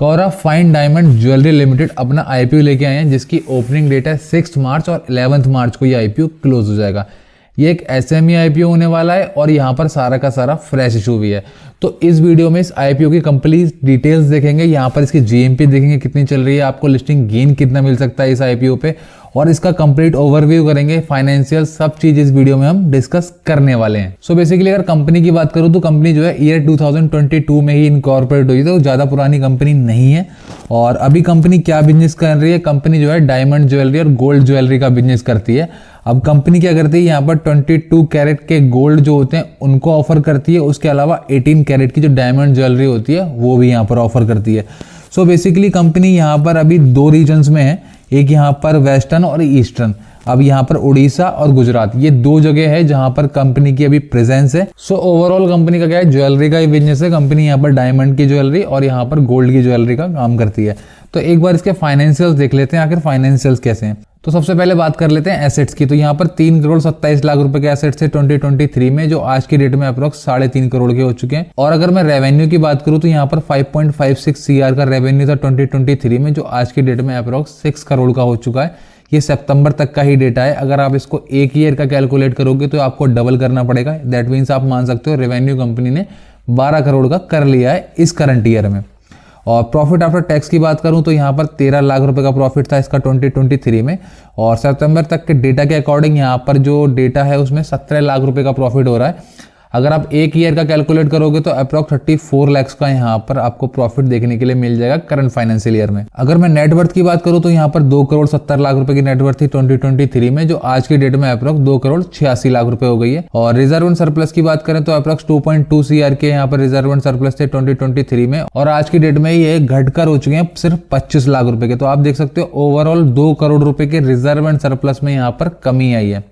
कोरा fine diamond jewellery limited अपना IPO लेके आए हैं, जिसकी ओपनिंग डेट है 6 मार्च और 11 मार्च को ये आईपीओ क्लोज हो जाएगा। ये एक एसएमई आईपीओ होने वाला है और यहाँ पर सारा का सारा फ्रेश इशू भी है। तो इस वीडियो में इस आईपीओ की कंप्लीट डिटेल्स देखेंगे, यहाँ पर इसकी जीएमपी देखेंगे कितनी चल रही है, आपको लिस्टिंग गेन कितना मिल सकता है इस आईपीओ पे, और इसका कंप्लीट ओवरव्यू करेंगे, फाइनेंशियल सब चीज इस वीडियो में हम डिस्कस करने वाले हैं। सो बेसिकली अगर कंपनी की बात करूं तो कंपनी जो है ईयर 2022 में ही इनकॉर्पोरेट हुई, तो ज्यादा पुरानी कंपनी नहीं है। और अभी कंपनी क्या बिजनेस कर रही है, कंपनी जो है डायमंड ज्वेलरी और गोल्ड ज्वेलरी का बिजनेस करती है। अब कंपनी क्या करती है, यहाँ पर 22 कैरेट के गोल्ड जो होते हैं उनको ऑफर करती है, उसके अलावा 18 कैरेट की जो डायमंड ज्वेलरी होती है वो भी यहाँ पर ऑफर करती है। सो बेसिकली कंपनी यहाँ पर अभी 2 रीजन्स में है, एक यहाँ पर वेस्टर्न और ईस्टर्न। अब यहाँ पर उड़ीसा और गुजरात, ये 2 जगह है जहां पर कंपनी की अभी प्रेजेंस है। सो ओवरऑल कंपनी का क्या है, ज्वेलरी का ही बिजनेस है। कंपनी यहाँ पर डायमंड की ज्वेलरी और यहाँ पर गोल्ड की ज्वेलरी का काम करती है। तो एक बार इसके फाइनेंशियल्स देख लेते हैं, आखिर फाइनेंशियल्स कैसे हैं। तो सबसे पहले बात कर लेते हैं एसेट्स की। तो यहाँ पर 3 करोड़ 27 लाख रुपए के एसेट्स थे 2023 में, जो आज की डेट में अप्रोक्स 3.5 करोड़ के हो चुके हैं। और अगर मैं रेवेन्यू की बात करूँ तो यहाँ पर 5.56 सीआर का रेवेन्यू था 2023 में, जो आज की डेट में अप्रोक्स 6 करोड़ का हो चुका है। ये सितंबर तक का ही डेटा है। अगर आप इसको एक ईयर का कैलकुलेट करोगे तो आपको डबल करना पड़ेगा। दैट मीन्स आप मान सकते हो रेवेन्यू कंपनी ने 12 करोड़ का कर लिया है इस करंट ईयर में। और प्रॉफिट आफ्टर टैक्स की बात करूं तो यहाँ पर 13 लाख रुपए का प्रॉफिट था इसका 2023 में, और सितंबर तक के डेटा के अकॉर्डिंग यहाँ पर जो डेटा है उसमें 17 लाख रुपए का प्रॉफिट हो रहा है। अगर आप एक ईयर का कैलकुलेट करोगे तो अप्रॉक्स 34 लाख का यहाँ पर आपको प्रॉफिट देखने के लिए मिल जाएगा करंट फाइनेंशियल ईयर में। अगर मैं नेटवर्थ की बात करूं तो यहाँ पर 2 करोड़ 70 लाख रुपए की नेटवर्थ थी 2023 में, जो आज की डेट में अप्रॉक्स 2 करोड़ 86 लाख रुपए हो गई है। और रिजर्व एंड सरप्लस की बात करें तो अप्रॉक्स 2.2 सीआर के यहाँ पर रिजर्व एंड सरप्लस थे 2023 में, और आज की डेट में ये घटकर हो चुके हैं सिर्फ 25 लाख रुपए के। तो आप देख सकते हो ओवरऑल 2 करोड़ रुपए के रिजर्व एंड सरप्लस में यहाँ पर कमी आई है।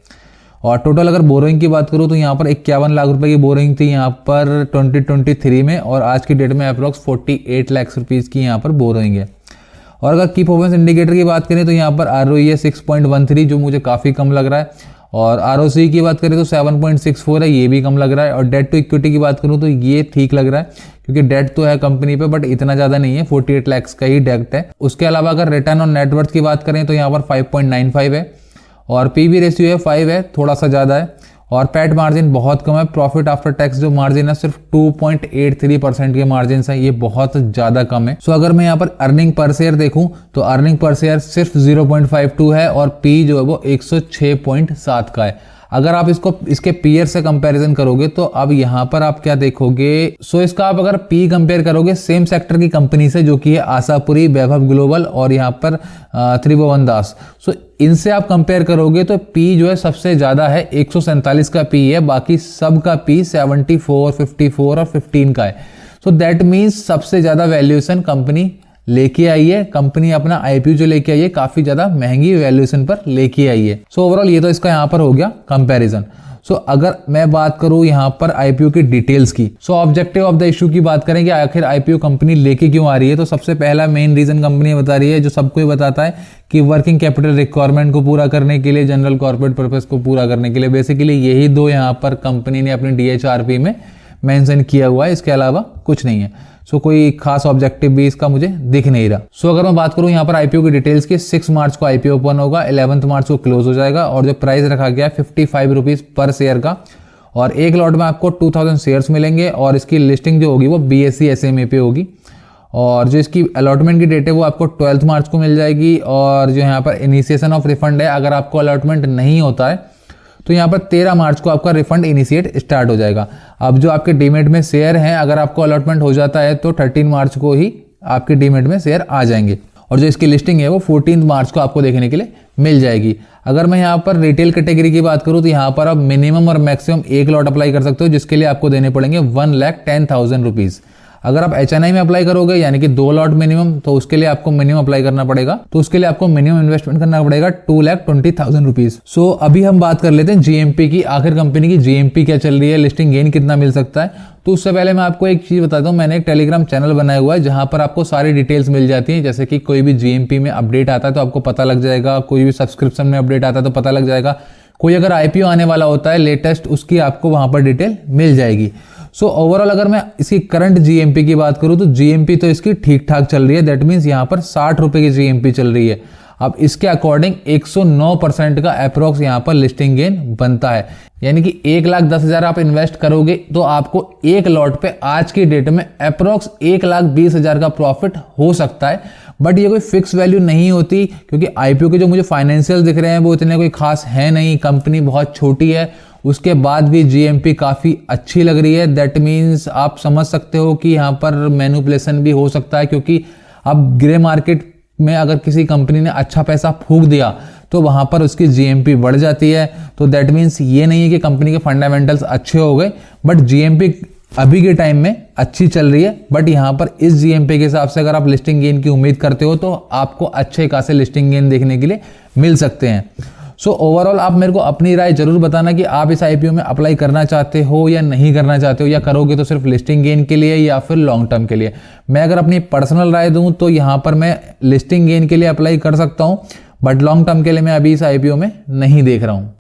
और टोटल अगर बोरोइंग की बात करूं तो यहाँ पर 51 लाख रुपए की बोरोइंग थी यहाँ पर 2023 में, और आज की डेट में अप्रॉक्स 48 लाख रुपीस की यहाँ पर बोरोइंग है। और अगर की परफॉर्मेंस इंडिकेटर की बात करें तो यहाँ पर आरओई है 6.13, जो मुझे काफ़ी कम लग रहा है। और आरओसी की बात करें तो 7.64 है, ये भी कम लग रहा है। और डेट टू इक्विटी की बात करूँ तो ये ठीक लग रहा है, क्योंकि डेट तो है कंपनी पे बट इतना ज़्यादा नहीं है, 48 लाख का ही डेट है। उसके अलावा अगर रिटर्न ऑन नेटवर्थ की बात करें तो यहाँ पर 5.95 है, और पीवी रेशियो है 5 है, थोड़ा सा ज़्यादा है। और पैट मार्जिन बहुत कम है। प्रॉफिट आफ्टर टैक्स जो मार्जिन है सिर्फ 2.83% के मार्जिन है, ये बहुत ज़्यादा कम है। सो अगर मैं यहाँ पर अर्निंग पर शेयर देखूं तो अर्निंग पर शेयर सिर्फ 0.52 है, और पी जो है वो 106.7 का है। अगर आप इसको इसके पीयर से कंपैरिजन करोगे तो अब यहाँ पर आप क्या देखोगे, सो इसका आप अगर पी कंपेयर करोगे सेम सेक्टर की कंपनी से, जो कि है आशापुरी, वैभव ग्लोबल और यहाँ पर त्रिभुवन दास, सो इनसे आप कंपेयर करोगे तो पी जो है सबसे ज्यादा है, 147 का पी है, बाकी सब का पी 74, 54 और 15 का है। सो दैट मीन्स सबसे ज्यादा वैल्यूएशन कंपनी लेके आई है। कंपनी अपना आईपीओ जो लेके आई है काफी ज्यादा महंगी वैल्यूएशन पर लेके आई है। सो ओवरऑल ये तो इसका यहाँ पर हो गया कंपैरिजन। सो अगर मैं बात करूं यहाँ पर आईपीओ की डिटेल्स की, सो ऑब्जेक्टिव ऑफ द इशू की बात करें कि आखिर आईपीओ कंपनी लेके क्यों आ रही है, तो सबसे पहला मेन रीजन कंपनी बता रही है, जो सबको ही बताता है, कि वर्किंग कैपिटल रिक्वायरमेंट को पूरा करने के लिए, जनरल कॉर्पोरेट पर्पस को पूरा करने के लिए। बेसिकली यही 2 यहाँ पर कंपनी ने अपने डीएचआरपी में मेंशन किया हुआ है, इसके अलावा कुछ नहीं है। सो कोई खास ऑब्जेक्टिव भी इसका मुझे दिख नहीं रहा। सो अगर मैं बात करूं यहाँ पर आईपीओ की डिटेल्स की, 6 मार्च को आईपीओ ओपन होगा, 11 मार्च को क्लोज हो जाएगा, और जो प्राइस रखा गया है 55 रुपीज पर शेयर का, और एक लॉट में आपको 2000 शेयर्स मिलेंगे, और इसकी लिस्टिंग जो होगी वो बीएसई एसएमए पे होगी। और जो इसकी अलॉटमेंट की डेट है वो आपको 12 मार्च को मिल जाएगी। और जो यहाँ पर इनिशिएशन ऑफ रिफंड है, अगर आपको अलॉटमेंट नहीं होता है तो यहाँ पर 13 मार्च को आपका रिफंड इनिशिएट स्टार्ट हो जाएगा। अब जो आपके डीमेट में शेयर हैं, अगर आपको अलॉटमेंट हो जाता है तो 13 मार्च को ही आपके डीमेट में शेयर आ जाएंगे, और जो इसकी लिस्टिंग है वो 14 मार्च को आपको देखने के लिए मिल जाएगी। अगर मैं यहाँ पर रिटेल कैटेगरी की बात करूँ तो यहाँ पर आप मिनिमम और मैक्सिमम एक लॉट अप्लाई कर सकते हो, जिसके लिए आपको देने पड़ेंगे 1,10,000 रुपीज। अगर आप एचएनआई में अप्लाई करोगे यानी कि 2 लॉट मिनिमम, तो उसके लिए आपको मिनिमम अप्लाई करना पड़ेगा, तो उसके लिए आपको मिनिमम इन्वेस्टमेंट करना पड़ेगा 2,20,000 रुपीज। सो अभी हम बात कर लेते हैं जीएमपी की, आखिर कंपनी की जीएमपी क्या चल रही है, लिस्टिंग गेन कितना मिल सकता है। तो उससे पहले मैं आपको एक चीज बताता हूँ, मैंने एक टेलीग्राम चैनल बनाया हुआ है जहां पर आपको सारी डिटेल्स मिल जाती हैं। जैसे कि कोई भी जीएमपी में अपडेट आता है तो आपको पता लग जाएगा, कोई भी सब्सक्रिप्शन में अपडेट आता है तो पता लग जाएगा, कोई अगर आईपीओ आने वाला होता है लेटेस्ट, उसकी आपको वहां पर डिटेल मिल जाएगी। सो ओवरऑल अगर मैं इसकी करंट जीएमपी की बात करूं तो जीएमपी तो इसकी ठीक ठाक चल रही है, दैट मीन्स यहाँ पर 60 रुपए की जीएमपी चल रही है। अब इसके अकॉर्डिंग 109% का अप्रोक्स यहाँ पर लिस्टिंग गेन बनता है, यानी कि 1,10,000 आप इन्वेस्ट करोगे तो आपको एक लॉट पे आज की डेट में अप्रोक्स 1,20,000 का प्रॉफिट हो सकता है। बट ये कोई फिक्स वैल्यू नहीं होती, क्योंकि आईपीओ के जो मुझे फाइनेंशियल दिख रहे हैं वो इतने कोई खास है नहीं, कंपनी बहुत छोटी है, उसके बाद भी जीएमपी काफ़ी अच्छी लग रही है। दैट मीन्स आप समझ सकते हो कि यहाँ पर मैनिपुलेशन भी हो सकता है, क्योंकि अब ग्रे मार्केट में अगर किसी कंपनी ने अच्छा पैसा फूंक दिया तो वहां पर उसकी जीएमपी बढ़ जाती है। तो दैट मीन्स ये नहीं है कि कंपनी के फंडामेंटल्स अच्छे हो गए, बट जीएमपी अभी के टाइम में अच्छी चल रही है। बट यहाँ पर इस जीएमपी के हिसाब से अगर आप लिस्टिंग गेन की उम्मीद करते हो तो आपको अच्छे खासे लिस्टिंग गेन देखने के लिए मिल सकते हैं। सो ओवरऑल आप मेरे को अपनी राय जरूर बताना कि आप इस आईपीओ में अप्लाई करना चाहते हो या नहीं करना चाहते हो, या करोगे तो सिर्फ लिस्टिंग गेन के लिए या फिर लॉन्ग टर्म के लिए। मैं अगर अपनी पर्सनल राय दूं तो यहाँ पर मैं लिस्टिंग गेन के लिए अप्लाई कर सकता हूं, बट लॉन्ग टर्म के लिए मैं अभी इस आईपीओ में नहीं देख रहा हूं।